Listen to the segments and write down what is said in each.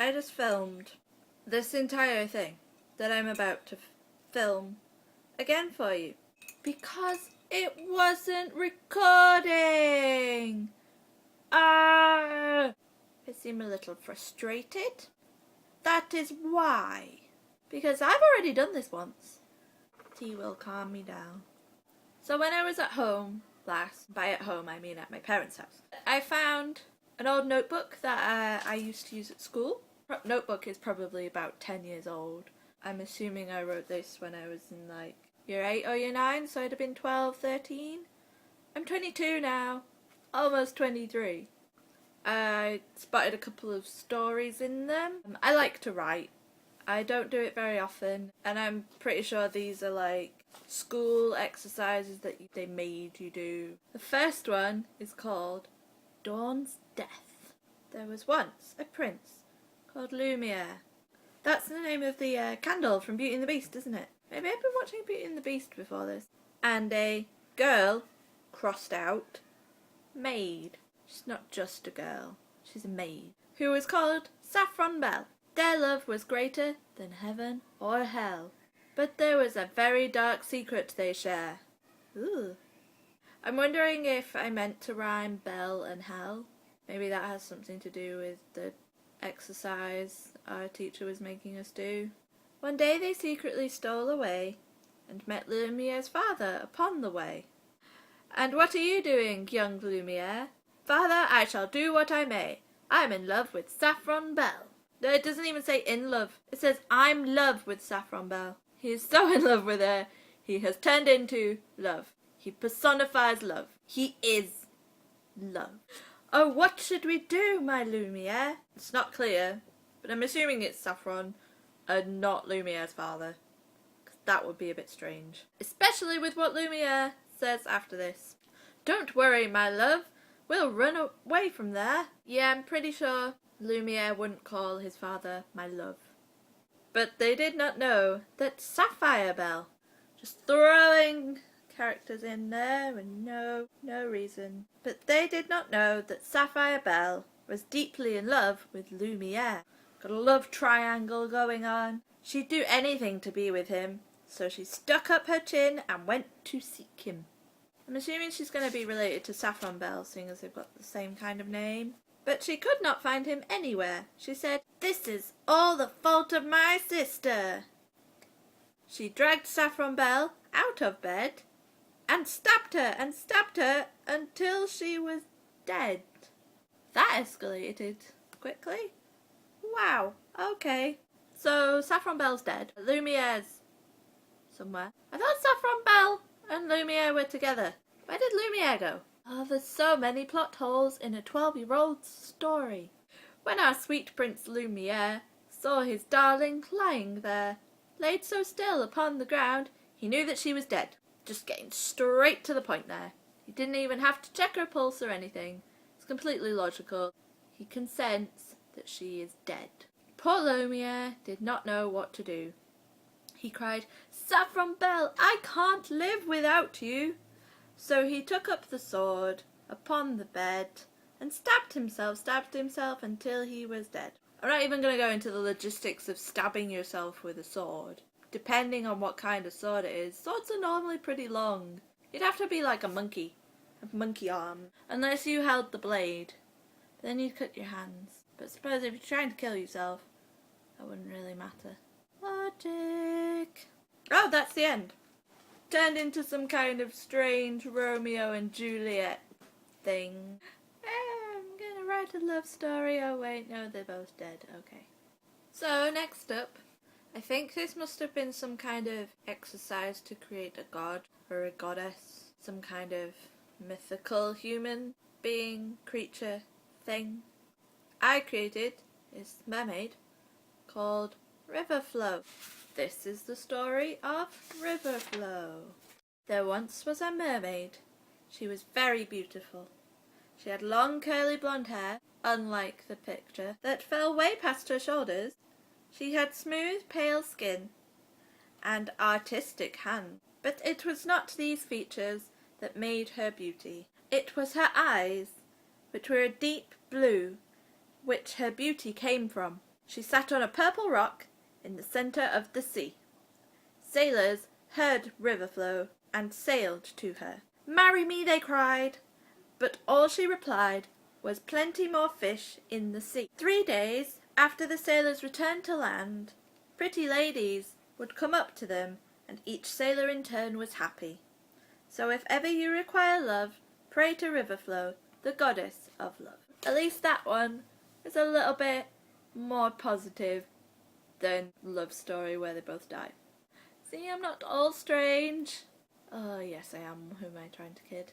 I just filmed this entire thing that I'm about to film again for you because it wasn't recording. I seem a little frustrated. That is why. Because I've already done this once. Tea will calm me down. So when I was at home last, by at home I mean at my parents' house, I found an old notebook that I used to use at school. Notebook is probably about 10 years old. I'm assuming I wrote this when I was in like year 8 or year 9, so I'd have been 12, 13. I'm 22 now, almost 23. I spotted a couple of stories in them. I like to write. I don't do it very often, and I'm pretty sure these are like school exercises that they made you do. The first one is called Dawn's Death. There was once a prince called Lumiere. That's the name of the candle from Beauty and the Beast, isn't it? Maybe I've been watching Beauty and the Beast before this. And a girl, crossed out, maid. She's not just a girl, she's a maid, who was called Saffron Bell. Their love was greater than heaven or hell, but there was a very dark secret they share. Ooh. I'm wondering if I meant to rhyme bell and hell. Maybe that has something to do with the exercise our teacher was making us do. One day they secretly stole away and met Lumiere's father upon the way. "And what are you doing, young Lumiere?" "Father, I shall do what I may. I'm in love with Saffron Bell." No, it doesn't even say in love. It says I'm in love with Saffron Bell. He is so in love with her, he has turned into love. He personifies love. He is love. "Oh, what should we do, my Lumiere?" It's not clear, but I'm assuming it's Saffron and not Lumiere's father, because that would be a bit strange. Especially with what Lumiere says after this. "Don't worry, my love. We'll run away from there." Yeah, I'm pretty sure Lumiere wouldn't call his father my love. But they did not know that Sapphire Bell, just throwing characters in there and no reason. But they did not know that Sapphire Bell was deeply in love with Lumiere. Got a love triangle going on. She'd do anything to be with him, so she stuck up her chin and went to seek him. I'm assuming she's going to be related to Saffron Bell, seeing as they've got the same kind of name. But she could not find him anywhere. She said, "This is all the fault of my sister." She dragged Saffron Bell out of bed and stabbed her until she was dead. That escalated quickly. Wow, okay. So Saffron Bell's dead. Lumiere's somewhere. I thought Saffron Bell and Lumiere were together. Where did Lumiere go? Oh, there's so many plot holes in a 12-year-old's story. When our sweet Prince Lumiere saw his darling lying there, laid so still upon the ground, he knew that she was dead. Just getting straight to the point there. He didn't even have to check her pulse or anything. It's completely logical. He consents that she is dead. Poor Lumiere did not know what to do. He cried, "Saffron Bell, I can't live without you." So he took up the sword upon the bed and stabbed himself until he was dead. I'm not even going to go into the logistics of stabbing yourself with a sword. Depending on what kind of sword it is, swords are normally pretty long. You'd have to be like a monkey arm, unless you held the blade. Then you'd cut your hands. But suppose if you're trying to kill yourself, that wouldn't really matter. Logic. Oh, that's the end. Turned into some kind of strange Romeo and Juliet thing. I'm gonna write a love story. Oh wait, no, they're both dead. Okay. So next up, I think this must have been some kind of exercise to create a god or a goddess. Some kind of mythical human being, creature, thing. I created this mermaid called Riverflow. This is the story of Riverflow. There once was a mermaid. She was very beautiful. She had long curly blonde hair, unlike the picture, that fell way past her shoulders. She had smooth, pale skin and artistic hands. But it was not these features that made her beauty. It was her eyes, which were a deep blue, which her beauty came from. She sat on a purple rock in the centre of the sea. Sailors heard River Flow and sailed to her. "Marry me," they cried, but all she replied was plenty more fish in the sea. 3 days after the sailors returned to land, pretty ladies would come up to them, and each sailor in turn was happy. So if ever you require love, pray to River Flow, the goddess of love. At least that one is a little bit more positive than Love Story where they both die. See, I'm not all strange. Oh yes, I am. Who am I trying to kid?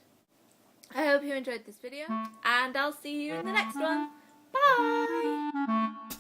I hope you enjoyed this video, and I'll see you in the next one. Bye!